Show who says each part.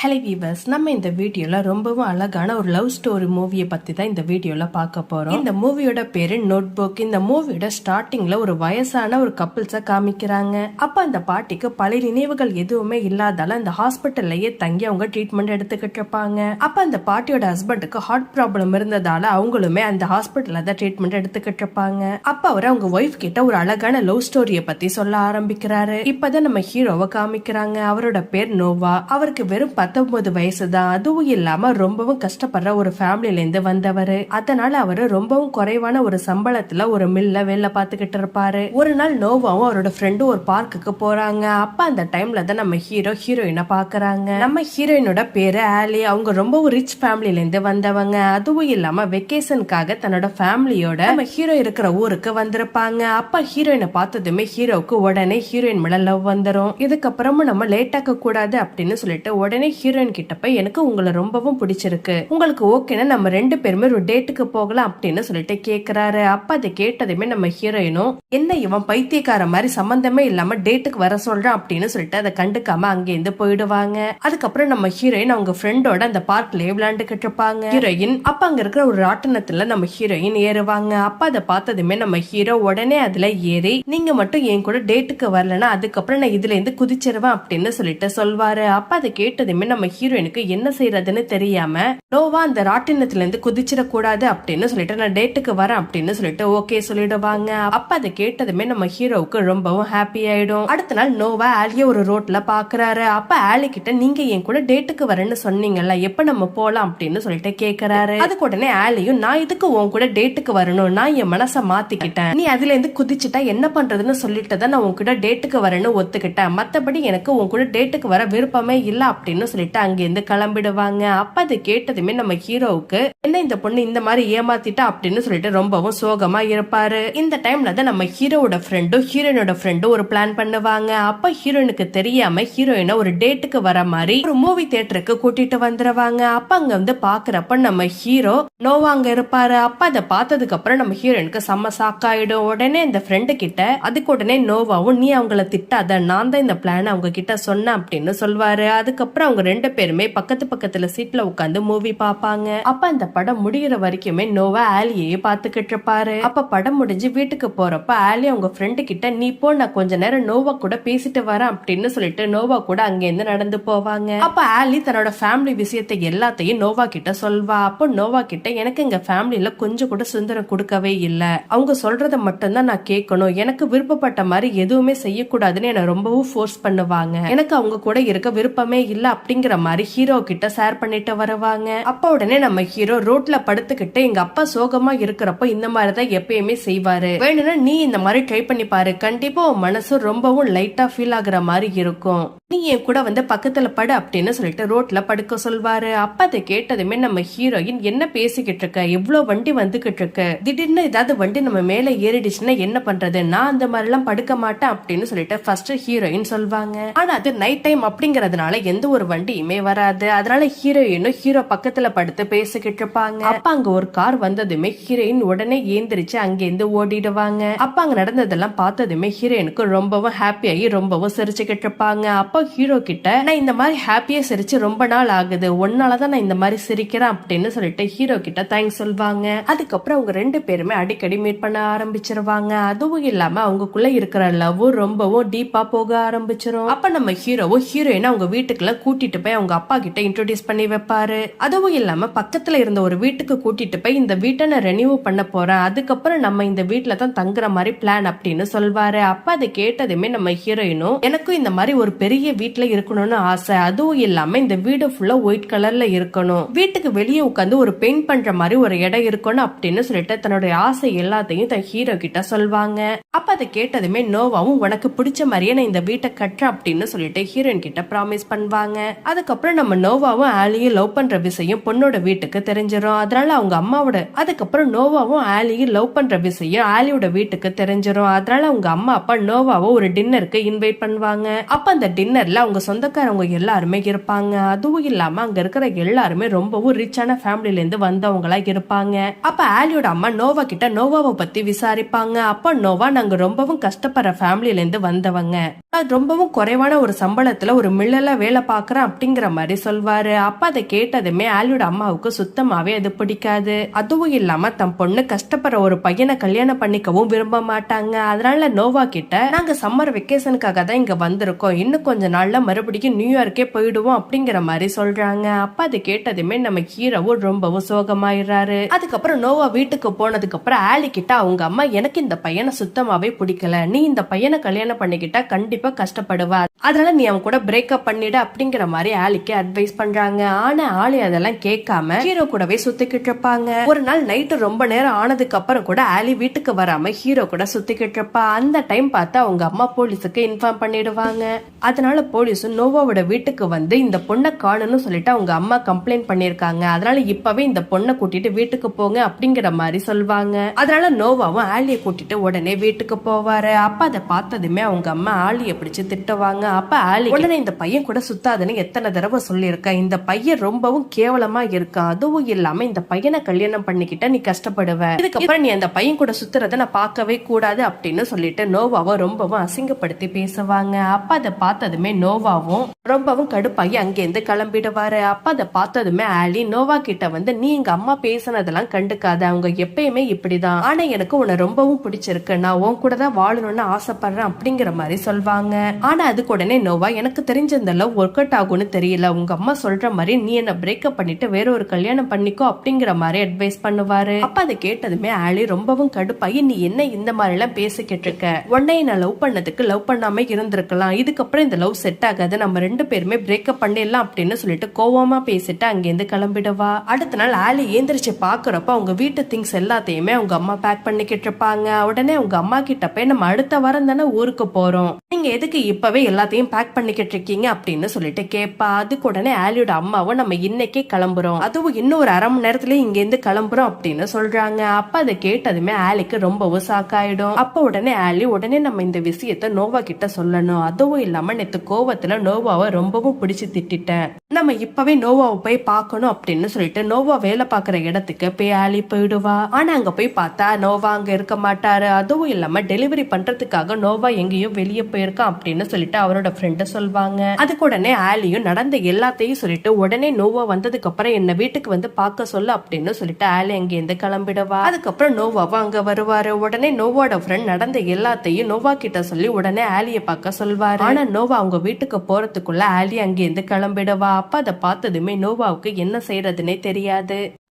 Speaker 1: Hello viewers, நம்ம இந்த வீடியோல ரொம்பவும் அழகான ஒரு லவ் ஸ்டோரி மூவியை பத்தி தான் இந்த வீடியோல பார்க்க போறோம். இந்த மூவியோட பேரு நோட் புக். இந்த மூவியோட ஸ்டார்டிங்ல ஒரு வயசான ஒரு கப்பிள்ஸ காமிக்கிறாங்க. அப்ப அந்த பாட்டிக்கு பழைய நினைவுகள் எதுவுமே இல்லாதால அந்த ஹாஸ்பிட்டல்லயே தங்கி அவங்க ட்ரீட்மெண்ட் எடுத்துக்கிட்டு இருப்பாங்க. அப்ப அந்த பாட்டியோட ஹஸ்பண்டுக்கு ஹார்ட் ப்ராப்ளம் இருந்ததால அவங்களுமே அந்த ஹாஸ்பிட்டல்ல தான் ட்ரீட்மெண்ட் எடுத்துக்கிட்டு இருப்பாங்க. அப்ப அவர் அவங்க ஒய்ஃப் கிட்ட ஒரு அழகான லவ் ஸ்டோரிய பத்தி சொல்ல ஆரம்பிக்கிறாரு. இப்பதான் நம்ம ஹீரோவை காமிக்கிறாங்க. அவரோட பேர் நோவா. அவருக்கு வெறும் 19 வயசுதான். அதுவும் இல்லாம ரொம்பவும் கஷ்டப்படுற ஒரு ஃபேமிலில இருந்து வந்தவரு. அதனால அவரு ரொம்பவும் குறைவான ஒரு சம்பளத்துல ஒரு மில்ல வேலை பார்த்துக்கிட்டு இருப்பாரு. ஒரு நாள் நோவாவும் அவரோட ஃப்ரெண்டும் ஒரு பார்க்குக்கு போறாங்க. அப்ப அந்த டைம்ல தான் நம்ம ஹீரோயினை பாக்குறாங்க. நம்ம ஹீரோயினோட பேரு ஆலி. அவங்க ரொம்பவும் ரிச் ஃபேமிலில இருந்து வந்தவங்க. அதுவும் இல்லாம வெக்கேஷனுக்காக தன்னோட ஃபேமிலியோட நம்ம ஹீரோ இருக்கிற ஊருக்கு வந்திருப்பாங்க. அப்ப ஹீரோயினை பார்த்ததுமே ஹீரோவுக்கு உடனே ஹீரோயின் மேல லவ் வந்துரும். இதுக்கப்புறமும் நம்ம லேட் ஆக்க கூடாது அப்படின்னு சொல்லிட்டு உடனே ஹீரோயின் கிட்ட போய் எனக்கு உங்களை ரொம்பவும் பிடிச்சிருக்கு, உங்களுக்கு ஓகேனா நம்ம 2 பேருமே ஒரு டேட்டுக்கு போகலாம் அப்படின்னு சொல்லிட்டு கேக்குறாரு. அப்ப அதை கேட்டதுமே நம்ம ஹீரோயினும் என்ன இவன் பைத்தியக்கார மாதிரி சம்பந்தமே இல்லாம டேட்டுக்கு வர சொல்றான் அப்படின்னு சொல்லிட்டு அதை கண்டுக்காம அங்கிருந்து போயிடுவாங்க. அதுக்கப்புறம் நம்ம ஹீரோயின் அவங்க ஃப்ரெண்டோட அந்த பார்க்லயே விளையாண்டுகிட்டு இருப்பாங்க. ஹீரோயின் அப்ப அங்க இருக்கிற ஒரு ராட்டனத்துல நம்ம ஹீரோயின் ஏறுவாங்க. அப்ப அதை பார்த்ததுமே நம்ம ஹீரோ உடனே அதுல ஏறி நீங்க மட்டும் என் கூட டேட்டுக்கு வரலன்னா அதுக்கப்புறம் நான் இதுல இருந்து குதிச்சிருவேன் அப்படின்னு சொல்லிட்டு சொல்வாரு. அப்ப அதை கேட்டதுமே நம்ம ஹீரோயினுக்கு என்ன செய்யறதுன்னு தெரியாம நோவா அந்த ராட்டினத்துல இருந்து குதிச்சிட கூடாது அப்படின்னு சொல்லிட்டு நான் டேட்டுக்கு வரேன் அப்படின்னு சொல்லிட்டு ஓகே சொல்லிடுவாங்க. அப்ப அதை கேட்டதுமே நம்ம ஹீரோவுக்கு ரொம்பவும் ஹாப்பி ஆயிடும். அடுத்த நாள் நோவா ஆலிய ஒரு ரோட்ல பாக்குறாரு. அப்ப ஆலி கிட்ட நீங்க என் கூட டேட்டுக்கு வரேன்னு சொன்னீங்கல்ல, எப்ப நம்ம போலாம் அப்படின்னு சொல்லிட்டு கேக்குறாரு. அதுக்கு உடனே ஆலியும் நான் இதுக்கு உன் கூட டேட்டுக்கு வரணும், நான் என் மனசை மாத்திக்கிட்டேன், நீ அதுல இருந்து குதிச்சுட்டா என்ன பண்றதுன்னு சொல்லிட்டு தான் நான் உன் கூட டேட்டுக்கு வரேன்னு ஒத்துக்கிட்டேன், மத்தபடி எனக்கு உன் கூட டேட்டுக்கு வர விருப்பமே இல்ல அப்படின்னு சொல்லிட்டு அங்கிருந்து கிளம்பிடுவாங்க. அப்ப அதை கேட்டதுமே நம்ம ஹீரோவுக்கு என்ன இந்த பொண்ணு இந்த மாதிரி ஏமாத்திட்டா அப்படின்னு சொல்லிட்டு ரொம்பவும் சோகமா இருப்பாரு. இந்த டைம்ல தான் நம்ம ஹீரோட ஃப்ரெண்டும் ஹீரோயினோட ஃப்ரெண்டும் ஒரு பிளான் பண்ணுவாங்க. அப்ப ஹீரோயினுக்கு தெரியாம ஹீரோயினை ஒரு டேட்டுக்கு வர மாதிரி ஒரு மூவி தியேட்டருக்கு கூட்டிட்டு வந்துருவாங்க. அப்ப அங்க வந்து பாக்குறப்ப நம்ம ஹீரோ நோவா அங்க இருப்பாரு. அப்ப அதை பார்த்ததுக்கு அப்புறம் நம்ம ஹீரோயினுக்கு செம்ம சாக்காயிடும். உடனே இந்த ஃப்ரெண்டு கிட்ட அதுக்கு உடனே நோவாவும் நீ அவங்கள திட்டாத, நான் தான் இந்த பிளான் அவங்க கிட்ட சொன்னேன் அப்படின்னு சொல்வாரு. அதுக்கப்புறம் அவங்க 2 பேருமே பக்கத்துல சீட்ல உட்காந்து மூவி பாப்பாங்க. அப்ப அந்த படம் முடிகிற வரைக்குமே நோவா ஆலியே பாத்துக்கிட்டு இருப்பாரு. அப்ப படம் முடிஞ்சு வீட்டுக்கு போறப்ப ஆலி அவங்க ஃப்ரெண்டு கிட்ட நீ போ, நான் கொஞ்ச நேரம் நோவா கூட பேசிட்டு வரேன் அப்படின்னு சொல்லிட்டு நோவா கூட அங்க இருந்து நடந்து போவாங்க. அப்ப ஆலி தன்னோட ஃபேமிலி விஷயத்தை எல்லாத்தையும் நோவா கிட்ட சொல்வா. அப்போ நோவா கிட்ட எனக்கு எங்க ஃபேமிலில கொஞ்சம் கூட சுதந்திரம் கொடுக்கவே இல்ல, அவங்க சொல்றத மட்டும்தான் நான் கேட்கணும், எனக்கு விருப்பப்பட்ட மாதிரி எதுவுமே செய்யக்கூடாதுன்னு என்ன ரொம்பவும் ஃபோர்ஸ் பண்ணுவாங்க, எனக்கு அவங்க கூட இருக்க விருப்பமே இல்ல அப்படிங்கிற மாதிரி ஹீரோ கிட்ட ஷேர் பண்ணிட்டு வருவாங்க. அப்ப உடனே நம்ம ஹீரோ ரோட்ல படுத்துக்கிட்டு எங்க அப்பா சோகமா இருக்கிறப்ப இந்த மாதிரிதான் எப்பயுமே செய்வாரு, வேணும்னா நீ இந்த மாதிரி ட்ரை பண்ணி பாரு, கண்டிப்பா உன் மனசு ரொம்பவும் லைட்டா ஃபீல் ஆகுற மாதிரி இருக்கும், நீ என் கூட வந்து பக்கத்துல படு அப்படின்னு சொல்லிட்டு ரோட்ல படுக்க சொல்வாரு. அப்ப அதை கேட்டதுமே நம்ம ஹீரோயின் என்ன பேசிக்கிட்டு இருக்க, எவ்வளவு வண்டி வந்துகிட்டு இருக்கு, திடீர்னு ஏதாவது வண்டி நம்ம மேல ஏறிடுச்சுன்னா என்ன பண்றது, நான் அந்த மாதிரி எல்லாம் படுக்க மாட்டேன் அப்படின்னு சொல்லிட்டு ஃபர்ஸ்ட் ஹீரோயின் சொல்வாங்க. ஆனா அது நைட் டைம் அப்படிங்கறதுனால எந்த ஒரு வண்டியுமே வராது. அதனால ஹீரோயினும் ஹீரோ பக்கத்துல படுத்து பேசிக்கிட்டு இருப்பாங்க. அப்ப அங்க ஒரு கார் வந்ததுமே ஹீரோயின் உடனே ஏந்திரிச்சு அங்கிருந்து ஓடிடுவாங்க. அப்ப அங்க நடந்ததெல்லாம் பார்த்ததுமே ஹீரோயினுக்கு ரொம்பவும் ஹாப்பி ஆகி ரொம்பவும் சிரிச்சுக்கிட்டு இருப்பாங்க. அப்ப ஹீரோ கிட்ட நான் இந்த மாதிரி ஹாப்பியா சிரிச்சு ரொம்ப நாள் ஆகுது, ஒன்னாலதான் நான் இந்த மாதிரி சிரிக்கிறேன் அப்படின்னு சொல்லிட்டு ஹீரோ கிட்ட தேங்க்ஸ் சொல்வாங்க. அதுக்கப்புறம் அவங்க 2 பேருமே அடிக்கடி மீட் பண்ண ஆரம்பிச்சிருவாங்க. அதுவும் இல்லாம அவங்களுக்குள்ள இருக்கிற லவ் ரொம்பவும் டீப்பா போக ஆரம்பிச்சிரும். அப்ப நம்ம ஹீரோவும் ஹீரோயின் அவங்க வீட்டுக்குள்ள கூட்டிட்டு போய் அவங்க அப்பா கிட்ட இன்ட்ரோடியூஸ் பண்ணி வைப்பாரு. அதுவும் இல்லாம பக்கத்துல இருந்த ஒரு வீட்டுக்கு கூட்டிட்டு போய் இந்த வீட்டை நான் ரெனியூ பண்ண போறேன், அதுக்கப்புறம் நம்ம இந்த வீட்டுல தான் தங்குற மாதிரி பிளான் அப்படின்னு சொல்வாரு. அப்ப அதை கேட்டதுமே நம்ம ஹீரோயினும் எனக்கும் இந்த மாதிரி ஒரு பெரிய வீட்டுல இருக்கணும்னு ஆசை, அதுவும் இல்லாம இந்த வீடு ஃபுல்லா ஒயிட் கலர்ல இருக்கணும், வீட்டுக்கு வெளியே உட்காந்து ஒரு பெயிண்ட் பண்ற மாதிரி ஒரு இடம் இருக்கணும் அப்படின்னு சொல்லிட்டு தன்னுடைய ஆசை எல்லாத்தையும் தன் ஹீரோ கிட்ட சொல்வாங்க. அப்ப அதை கேட்டதுமே நோவாவும் உனக்கு பிடிச்ச மாதிரியே நான் இந்த வீட்டை கட்டுறேன் அப்படின்னு சொல்லிட்டு ஹீரோயின் கிட்ட ப்ராமிஸ் பண்ணுவாங்க. அதுக்கப்புறம் நம்ம நோவாவும் ஆலியும் லவ் பண்ற விஷயம் பொண்ணோட வீட்டுக்கு தெரிஞ்சிடும். அதனால அவங்க அம்மாவோட அதுக்கப்புறம் நோவாவும் ஆலியும் லவ் பண்ற விஷயம் ஆலியோட வீட்டுக்கு தெரிஞ்சிடும். அதனால அவங்க அம்மா அப்பா நோவாவை ஒரு டின்னருக்கு இன்வைட் பண்ணுவாங்க. அப்ப அந்த டின்னர்ல அவங்க சொந்தக்காரவங்க எல்லாருமே இருப்பாங்க. அதுவும் இல்லாம அங்க இருக்கிற எல்லாருமே ரொம்பவும் ரிச்சான ஃபேமிலில இருந்து வந்தவங்களா இருப்பாங்க. அப்ப ஆலியோட அம்மா நோவா கிட்ட நோவாவை பத்தி விசாரிப்பாங்க. அப்ப நோவா நாங்க ரொம்பவும் கஷ்டப்படுற ஃபேமிலில இருந்து வந்தவங்க, ரொம்பவும் குறைவான ஒரு சம்பளத்துல ஒரு மில்லல வேலை பாக்குறேன் அப்படிங்கிற மாதிரி சொல்வாரு. அப்ப அதை கேட்டதுமே ஆலியோட அம்மாவுக்கு சுத்தமாவே அது பிடிக்காது. அதுவும் இல்லாம தன் பொண்ணு கஷ்டப்படுற ஒரு பையனை கல்யாணம் பண்ணிக்கவும் விரும்ப மாட்டாங்க. அதனால நோவா கிட்ட நாங்க சம்மர் வெக்கேஷனுக்காக தான் இங்க வந்திருக்கோம், இன்னும் கொஞ்ச நாள்ல மறுபடியும் நியூயார்க்கே போயிடுவோம் அப்படிங்கிற மாதிரி சொல்றாங்க. அப்ப அதை கேட்டதுமே நம்ம ஹீரோவும் ரொம்பவும் சோகமாயிடுறாரு. அதுக்கப்புறம் நோவா வீட்டுக்கு போனதுக்கு அப்புறம் ஆலி கிட்ட அவங்க அம்மா எனக்கு இந்த பையனை சுத்தமாவே பிடிக்கல, நீ இந்த பையனை கல்யாணம் பண்ணிக்கிட்டா கண்டிப்பா கஷ்டப்படுவா, அதனால நீ அவன் கூட பிரேக்கப் பண்ணிடு அப்படிங்கிற மாதிரி ஆலிக்கு அட்வைஸ் பண்றாங்க. ஆனா ஆலி அதெல்லாம் கேட்காம ஹீரோ கூடவே சுத்திக்கிட்டு இருப்பாங்க. ஒரு நாள் நைட்டு ரொம்ப நேரம் ஆனதுக்கு அப்புறம் கூட ஆலி வீட்டுக்கு வராம ஹீரோ கூட சுத்திக்கிட்டு இருப்பா. அந்த டைம் பார்த்து அவங்க அம்மா போலீஸுக்கு இன்ஃபார்ம் பண்ணிடுவாங்க. அதனால போலீஸும் நோவாவோட வீட்டுக்கு வந்து இந்த பொண்ணை காணும்னு சொல்லிட்டு அவங்க அம்மா கம்ப்ளைண்ட் பண்ணிருக்காங்க, அதனால இப்பவே இந்த பொண்ணை கூட்டிட்டு வீட்டுக்கு போங்க அப்படிங்கிற மாதிரி சொல்வாங்க. அதனால நோவாவும் ஆலியை கூட்டிட்டு உடனே வீட்டுக்கு போவாரு. அப்ப அதை பார்த்ததுமே அவங்க அம்மா ஆலியை பிடிச்சு திட்டுவாங்க. அப்ப ஆலி உடனே இந்த பையன் கூட சுத்தாதுன்னு எத்தனை தடவை சொல்லியிருக்கேன், இந்த பையன் ரொம்பவும் கேவலமா இருக்கான், அதுவும் இல்லாம இந்த பையனை கல்யாணம் பண்ணிக்கிட்ட நீ கஷ்டப்படுவ, இதுக்கப்புறம் நீ அந்த பையன் கூட சுத்துறத நான் பார்க்கவே கூடாது அப்படின்னு சொல்லிட்டு நோவாவை ரொம்பவும் அசிங்கப்படுத்தி பேசுவாங்க. அப்ப அதை பார்த்ததுமே நோவாவும் ரொம்பவும் கடுப்பாகி அங்கேருந்து கிளம்பிடுவாரு. அப்ப அதை பார்த்ததுமே ஆலி நோவா கிட்ட வந்து நீ எங்க அம்மா பேசினதெல்லாம் கண்டுக்காத, அவங்க எப்பயுமே இப்படிதான், ஆனா எனக்கு உன்னை ரொம்பவும் பிடிச்சிருக்கு, நான் உன் கூட தான் வாழணும்னு ஆசைப்படுறேன் அப்படிங்கிற மாதிரி சொல்வாங்க. ஆனா அதுக்கு உடனே நோவா எனக்கு தெரிஞ்ச இந்த லவ் ஒர்க் அவுட் ஆகும்னு தெரியல, உங்க அம்மா சொல்ற மாதிரி நீ என்ன பிரேக்கப் பண்ணிட்டு வேற ஒரு கல்யாணம் பண்ணிக்கோ அப்படிங்கிற மாதிரி அட்வைஸ் பண்ணுவாரு. அப்ப அதை கேட்டதுமே ஆலி ரொம்பவும் கடுப்பாகி நீ என்ன இந்த மாதிரி எல்லாம் பேசிக்கிட்டு இருக்க, உன்னை நான் லவ் பண்ணதுக்கு லவ் பண்ணாம இருந்திருக்கலாம், இதுக்கப்புறம் இந்த லவ் செட் ஆகாது, நம்ம ரெண்டு பேருமே பிரேக்கப் பண்ணிடலாம் அப்படின்னு சொல்லிட்டு கோவமா பேசிட்டு அங்கேருந்து கிளம்பிடுவா. அடுத்த நாள் ஆலி ஏந்திரிச்சு பாக்குறப்ப அவங்க வீட்டு திங்ஸ் எல்லாத்தையுமே அவங்க அம்மா பேக் பண்ணிக்கிட்டு இருப்பாங்க. உடனே அவங்க அம்மா கிட்ட போய் நம்ம அடுத்த வாரம் தானே ஊருக்கு போறோம், நீங்க எதுக்கு இப்பவே எல்லாத்தையும் பேக் பண்ணிக்கிட்டு இருக்கீங்க அப்படின்னு சொல்லிட்டு கேப்பா. அதுக்கு உடனே ஆலியோட அம்மாவும் நம்ம இன்னைக்கே கிளம்புறோம், அதுவும் இன்னும் ஒரு அரை மணி நேரத்துல இங்க இருந்து கிளம்புறோம் அப்படின்னு சொல்றாங்க. அப்ப அதை கேட்டதுமே ஆலிக்கு ரொம்பவும் சாக்காயிடும். அப்ப உடனே ஆலி உடனே நம்ம இந்த விஷயத்த நோவா கிட்ட சொல்லணும், அதுவும் இல்லாம நேத்து கோவத்துல நோவாவை ரொம்பவும் பிடிச்சு திட்டேன், நம்ம இப்பவே நோவாவை போய் பார்க்கணும் அப்படின்னு சொல்லிட்டு நோவா வேலை பார்க்குற இடத்துக்கு போய் ஆலி போயிடுவா. ஆனா அங்க போய் பார்த்தா நோவா அங்க இருக்க மாட்டாரு. அதுவும் இல்லாம டெலிவரி பண்றதுக்காக நோவா எங்கேயோ வெளியே போயிருக்கான் அப்படின்னு சொல்லிட்டு அவரோட ஃப்ரெண்ட சொல்வாங்க. அதுக்கு உடனே ஆலியும் நடந்த எல்லாத்தையும் சொல்லிட்டு உடனே நோவா வந்ததுக்கு அப்புறம் என்ன வீட்டுக்கு வந்து பார்க்க சொல்ல அப்படின்னு சொல்லிட்டு ஆலி அங்கேருந்து கிளம்பிடுவா. அதுக்கப்புறம் நோவாவும் அங்க வருவாரு. உடனே நோவாவோட ஃப்ரெண்ட் நடந்த எல்லாத்தையும் நோவா கிட்ட சொல்லி உடனே ஆலியை பார்க்க சொல்வாரு. ஆனா நோவா அவங்க வீட்டுக்கு போறதுக்குள்ள ஆலி அங்கேருந்து கிளம்பிடுவா. அப்ப அதை பார்த்ததுமே நோவாவுக்கு என்ன செய்யறதுன்னே தெரியாது.